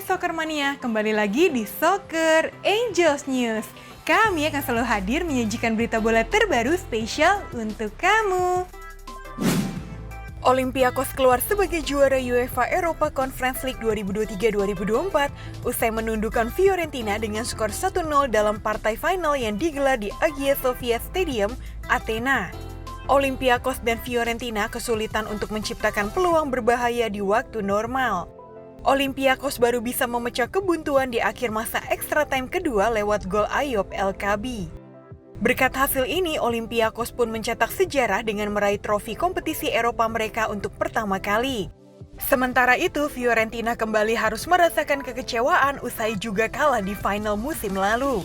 Soccer Mania, kembali lagi di Soccer Angels News. Kami akan selalu hadir menyajikan berita bola terbaru spesial untuk kamu. Olympiakos keluar sebagai juara UEFA Europa Conference League 2023-2024 usai menundukkan Fiorentina dengan skor 1-0 dalam partai final yang digelar di Hagia Sophia Stadium, Athena. Olympiakos dan Fiorentina kesulitan untuk menciptakan peluang berbahaya di waktu normal. Olympiakos baru bisa memecah kebuntuan di akhir masa extra time kedua lewat gol Ayoub El Kabi. Berkat hasil ini, Olympiakos pun mencetak sejarah dengan meraih trofi kompetisi Eropa mereka untuk pertama kali. Sementara itu, Fiorentina kembali harus merasakan kekecewaan usai juga kalah di final musim lalu.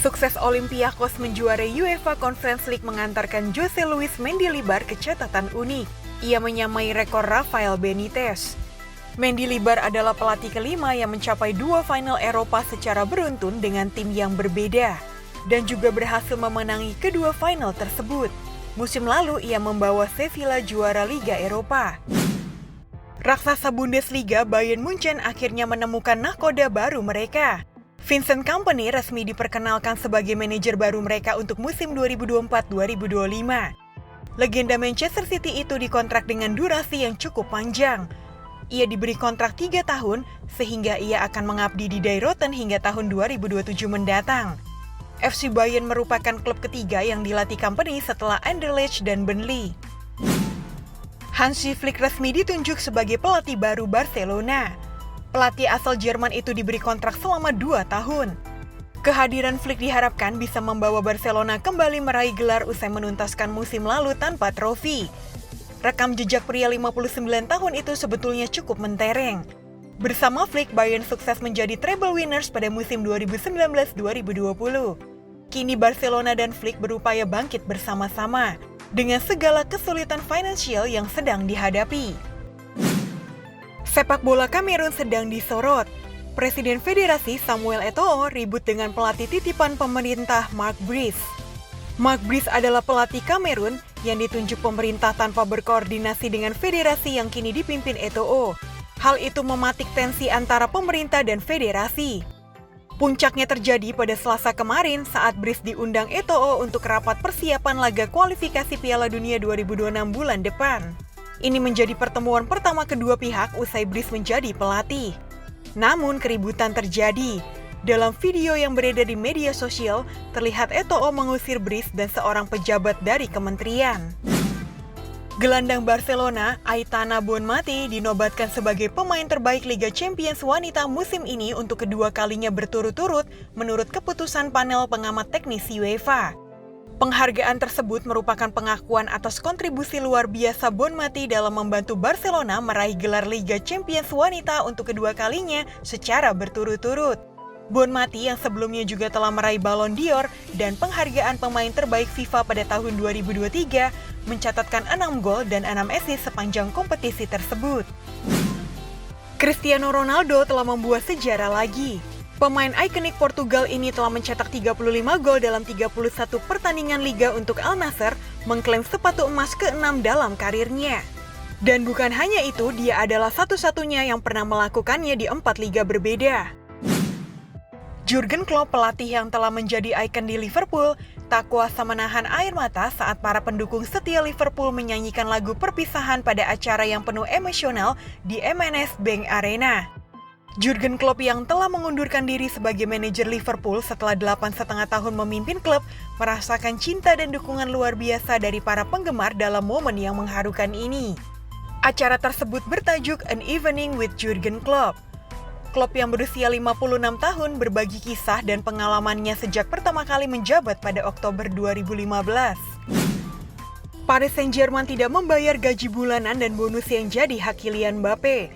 Sukses Olympiakos menjuarai UEFA Conference League mengantarkan Jose Luis Mendilibar ke catatan unik. Ia menyamai rekor Rafael Benitez. Mendilibar adalah pelatih kelima yang mencapai 2 final Eropa secara beruntun dengan tim yang berbeda dan juga berhasil memenangi kedua final tersebut. Musim lalu ia membawa Sevilla juara Liga Eropa. Raksasa Bundesliga Bayern Munchen akhirnya menemukan nahkoda baru mereka. Vincent Kompany resmi diperkenalkan sebagai manajer baru mereka untuk musim 2024-2025. Legenda Manchester City itu dikontrak dengan durasi yang cukup panjang. Ia diberi kontrak 3 tahun, sehingga ia akan mengabdi di Die Rotten hingga tahun 2027 mendatang. FC Bayern merupakan klub ketiga yang dilatih Kompany setelah Anderlecht dan Burnley. Hansi Flick resmi ditunjuk sebagai pelatih baru Barcelona. Pelatih asal Jerman itu diberi kontrak selama 2 tahun. Kehadiran Flick diharapkan bisa membawa Barcelona kembali meraih gelar usai menuntaskan musim lalu tanpa trofi. Rekam jejak pria 59 tahun itu sebetulnya cukup mentereng. Bersama Flick, Bayern sukses menjadi treble winners pada musim 2019-2020. Kini Barcelona dan Flick berupaya bangkit bersama-sama dengan segala kesulitan finansial yang sedang dihadapi. Sepak bola Kamerun sedang disorot. Presiden Federasi Samuel Eto'o ribut dengan pelatih titipan pemerintah Mark Brice. Mark Brice adalah pelatih Kamerun yang ditunjuk pemerintah tanpa berkoordinasi dengan federasi yang kini dipimpin Eto'o. Hal itu mematik tensi antara pemerintah dan federasi. Puncaknya terjadi pada Selasa kemarin saat Brice diundang Eto'o untuk rapat persiapan laga kualifikasi Piala Dunia 2026 bulan depan. Ini menjadi pertemuan pertama kedua pihak usai Brice menjadi pelatih. Namun keributan terjadi. Dalam video yang beredar di media sosial, terlihat Eto'o mengusir Brice dan seorang pejabat dari kementerian. Gelandang Barcelona, Aitana Bonmati, dinobatkan sebagai pemain terbaik Liga Champions wanita musim ini untuk kedua kalinya berturut-turut menurut keputusan panel pengamat teknis UEFA. Penghargaan tersebut merupakan pengakuan atas kontribusi luar biasa Bonmati dalam membantu Barcelona meraih gelar Liga Champions wanita untuk kedua kalinya secara berturut-turut. Bonmati yang sebelumnya juga telah meraih Ballon d'Or dan penghargaan pemain terbaik FIFA pada tahun 2023 mencatatkan 6 gol dan 6 assist sepanjang kompetisi tersebut. Cristiano Ronaldo telah membuat sejarah lagi. Pemain ikonik Portugal ini telah mencetak 35 gol dalam 31 pertandingan liga untuk Al Nassr, mengklaim sepatu emas ke-6 dalam karirnya. Dan bukan hanya itu, dia adalah satu-satunya yang pernah melakukannya di 4 liga berbeda. Jurgen Klopp, pelatih yang telah menjadi ikon di Liverpool, tak kuasa menahan air mata saat para pendukung setia Liverpool menyanyikan lagu perpisahan pada acara yang penuh emosional di M&S Bank Arena. Jurgen Klopp yang telah mengundurkan diri sebagai manajer Liverpool setelah 8,5 tahun memimpin klub, merasakan cinta dan dukungan luar biasa dari para penggemar dalam momen yang mengharukan ini. Acara tersebut bertajuk An Evening with Jurgen Klopp. Klopp yang berusia 56 tahun berbagi kisah dan pengalamannya sejak pertama kali menjabat pada Oktober 2015. Paris Saint-Germain tidak membayar gaji bulanan dan bonus yang jadi hak Kylian Mbappe.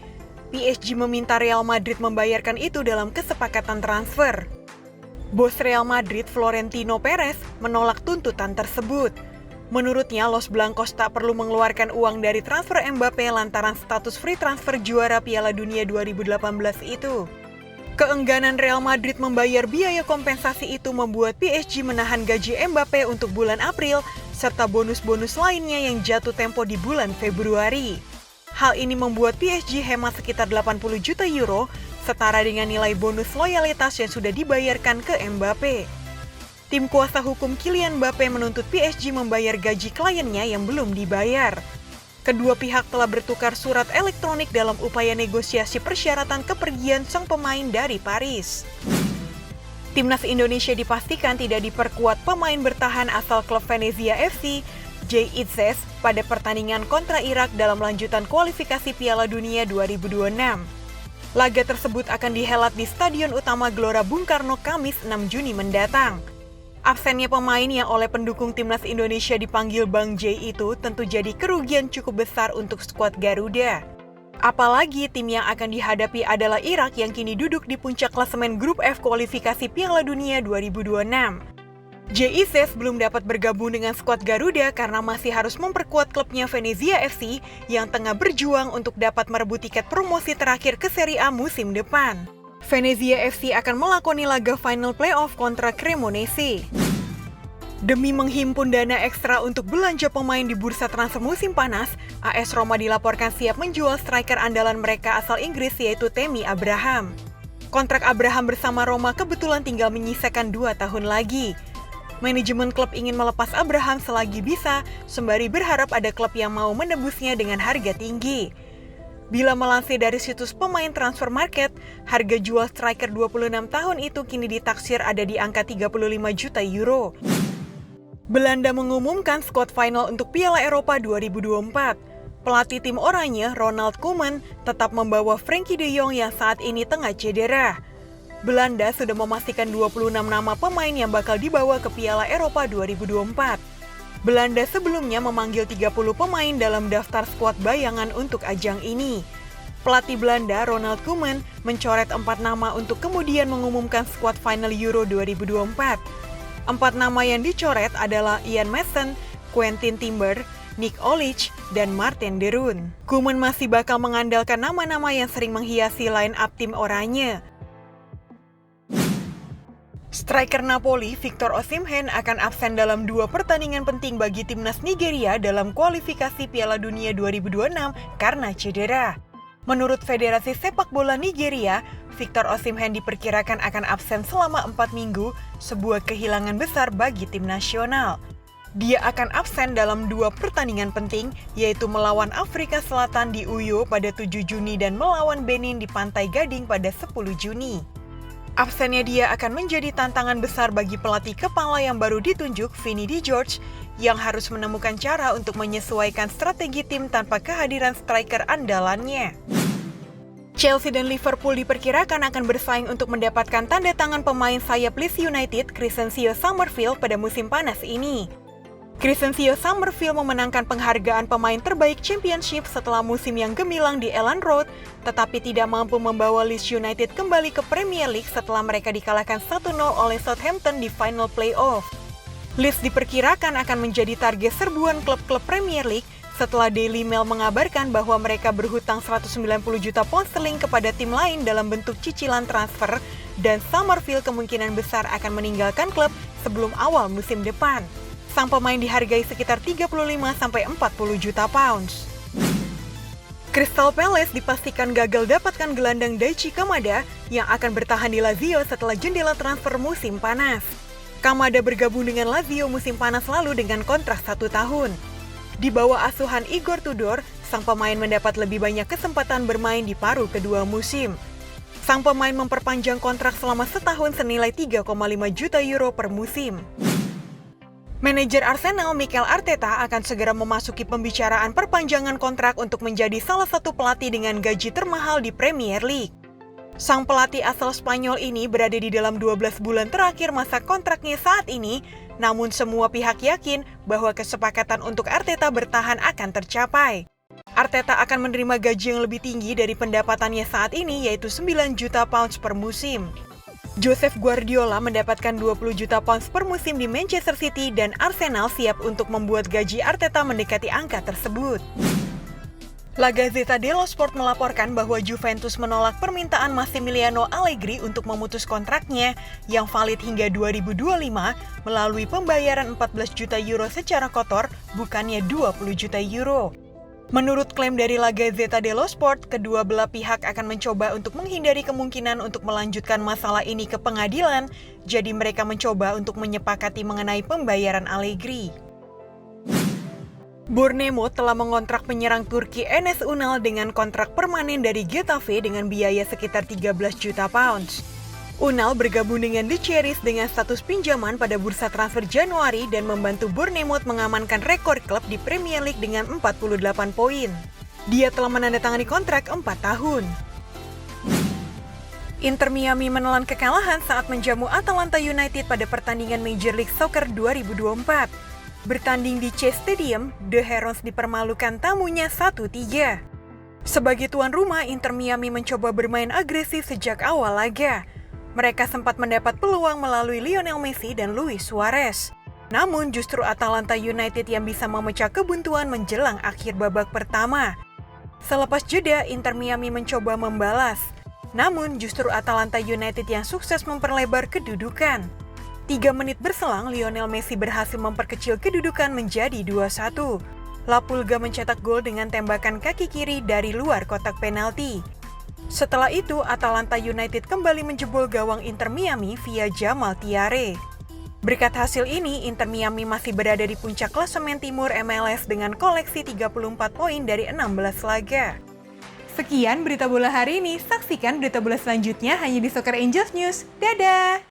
PSG meminta Real Madrid membayarkan itu dalam kesepakatan transfer. Bos Real Madrid, Florentino Perez, menolak tuntutan tersebut. Menurutnya, Los Blancos tak perlu mengeluarkan uang dari transfer Mbappe lantaran status free transfer juara Piala Dunia 2018 itu. Keengganan Real Madrid membayar biaya kompensasi itu membuat PSG menahan gaji Mbappe untuk bulan April, serta bonus-bonus lainnya yang jatuh tempo di bulan Februari. Hal ini membuat PSG hemat sekitar 80 juta euro, setara dengan nilai bonus loyalitas yang sudah dibayarkan ke Mbappe. Tim kuasa hukum Kylian Mbappe menuntut PSG membayar gaji kliennya yang belum dibayar. Kedua pihak telah bertukar surat elektronik dalam upaya negosiasi persyaratan kepergian sang pemain dari Paris. Timnas Indonesia dipastikan tidak diperkuat pemain bertahan asal klub Venezia FC, Jay Itzes, pada pertandingan kontra Irak dalam lanjutan kualifikasi Piala Dunia 2026. Laga tersebut akan dihelat di Stadion Utama Gelora Bung Karno Kamis 6 Juni mendatang. Absennya pemain yang oleh pendukung Timnas Indonesia dipanggil Bang Jay itu tentu jadi kerugian cukup besar untuk skuad Garuda. Apalagi tim yang akan dihadapi adalah Irak yang kini duduk di puncak klasemen Grup F kualifikasi Piala Dunia 2026. Jay Itzes belum dapat bergabung dengan skuad Garuda karena masih harus memperkuat klubnya Venezia FC yang tengah berjuang untuk dapat merebut tiket promosi terakhir ke Serie A musim depan. Venezia FC akan melakoni laga final playoff kontra Cremonese. Demi menghimpun dana ekstra untuk belanja pemain di bursa transfer musim panas, AS Roma dilaporkan siap menjual striker andalan mereka asal Inggris yaitu Tammy Abraham. Kontrak Abraham bersama Roma kebetulan tinggal menyisakan 2 tahun lagi. Manajemen klub ingin melepas Abraham selagi bisa, sembari berharap ada klub yang mau menebusnya dengan harga tinggi. Bila melansir dari situs pemain transfer market, harga jual striker 26 tahun itu kini ditaksir ada di angka 35 juta euro. Belanda mengumumkan skuad final untuk Piala Eropa 2024. Pelatih tim Oranye, Ronald Koeman, tetap membawa Frenkie de Jong yang saat ini tengah cedera. Belanda sudah memastikan 26 nama pemain yang bakal dibawa ke Piala Eropa 2024. Belanda sebelumnya memanggil 30 pemain dalam daftar skuad bayangan untuk ajang ini. Pelatih Belanda, Ronald Koeman, mencoret 4 nama untuk kemudian mengumumkan skuad final Euro 2024. 4 nama yang dicoret adalah Ian Mason, Quentin Timber, Nick Olic, dan Martin de Roon. Koeman masih bakal mengandalkan nama-nama yang sering menghiasi line-up tim Oranye. Striker Napoli, Victor Osimhen akan absen dalam 2 pertandingan penting bagi timnas Nigeria dalam kualifikasi Piala Dunia 2026 karena cedera. Menurut Federasi Sepak Bola Nigeria, Victor Osimhen diperkirakan akan absen selama 4 minggu, sebuah kehilangan besar bagi tim nasional. Dia akan absen dalam 2 pertandingan penting, yaitu melawan Afrika Selatan di Uyo pada 7 Juni dan melawan Benin di Pantai Gading pada 10 Juni. Absennya dia akan menjadi tantangan besar bagi pelatih kepala yang baru ditunjuk, Vinny Di George, yang harus menemukan cara untuk menyesuaikan strategi tim tanpa kehadiran striker andalannya. Chelsea dan Liverpool diperkirakan akan bersaing untuk mendapatkan tanda tangan pemain sayap Leeds United, Crescencio Summerfield, pada musim panas ini. Crescencio Summerfield memenangkan penghargaan pemain terbaik Championship setelah musim yang gemilang di Elland Road, tetapi tidak mampu membawa Leeds United kembali ke Premier League setelah mereka dikalahkan 1-0 oleh Southampton di final playoff. Leeds diperkirakan akan menjadi target serbuan klub-klub Premier League setelah Daily Mail mengabarkan bahwa mereka berhutang 190 juta pound sterling kepada tim lain dalam bentuk cicilan transfer, dan Summerfield kemungkinan besar akan meninggalkan klub sebelum awal musim depan. Sang pemain dihargai sekitar 35-40 juta pounds. Crystal Palace dipastikan gagal dapatkan gelandang Daichi Kamada yang akan bertahan di Lazio setelah jendela transfer musim panas. Kamada bergabung dengan Lazio musim panas lalu dengan kontrak 1 tahun. Di bawah asuhan Igor Tudor, sang pemain mendapat lebih banyak kesempatan bermain di paruh kedua musim. Sang pemain memperpanjang kontrak selama setahun senilai 3,5 juta euro per musim. Manajer Arsenal Mikel Arteta akan segera memasuki pembicaraan perpanjangan kontrak untuk menjadi salah satu pelatih dengan gaji termahal di Premier League. Sang pelatih asal Spanyol ini berada di dalam 12 bulan terakhir masa kontraknya saat ini, namun semua pihak yakin bahwa kesepakatan untuk Arteta bertahan akan tercapai. Arteta akan menerima gaji yang lebih tinggi dari pendapatannya saat ini, yaitu 9 juta pounds per musim. Josep Guardiola mendapatkan 20 juta pounds per musim di Manchester City dan Arsenal siap untuk membuat gaji Arteta mendekati angka tersebut. La Gazzetta dello Sport melaporkan bahwa Juventus menolak permintaan Massimiliano Allegri untuk memutus kontraknya yang valid hingga 2025 melalui pembayaran 14 juta euro secara kotor, bukannya 20 juta euro. Menurut klaim dari La Gazzetta dello Sport, kedua belah pihak akan mencoba untuk menghindari kemungkinan untuk melanjutkan masalah ini ke pengadilan, jadi mereka mencoba untuk menyepakati mengenai pembayaran Allegri. Bournemouth telah mengontrak penyerang Turki Enes Ünal dengan kontrak permanen dari Getafe dengan biaya sekitar 13 juta pounds. Ünal bergabung dengan The Cherries dengan status pinjaman pada bursa transfer Januari dan membantu Bournemouth mengamankan rekor klub di Premier League dengan 48 poin. Dia telah menandatangani kontrak 4 tahun. Inter Miami menelan kekalahan saat menjamu Atalanta United pada pertandingan Major League Soccer 2024. Bertanding di Chase Stadium, The Herons dipermalukan tamunya 1-3. Sebagai tuan rumah, Inter Miami mencoba bermain agresif sejak awal laga. Mereka sempat mendapat peluang melalui Lionel Messi dan Luis Suarez. Namun justru Atalanta United yang bisa memecah kebuntuan menjelang akhir babak pertama. Selepas jeda, Inter Miami mencoba membalas. Namun justru Atalanta United yang sukses memperlebar kedudukan. 3 menit berselang, Lionel Messi berhasil memperkecil kedudukan menjadi 2-1. La Pulga mencetak gol dengan tembakan kaki kiri dari luar kotak penalti. Setelah itu, Atalanta United kembali menjebol gawang Inter Miami via Jamal Thiaré. Berkat hasil ini, Inter Miami masih berada di puncak klasemen timur MLS dengan koleksi 34 poin dari 16 laga. Sekian berita bola hari ini, saksikan berita bola selanjutnya hanya di Soccer Angels News. Dadah!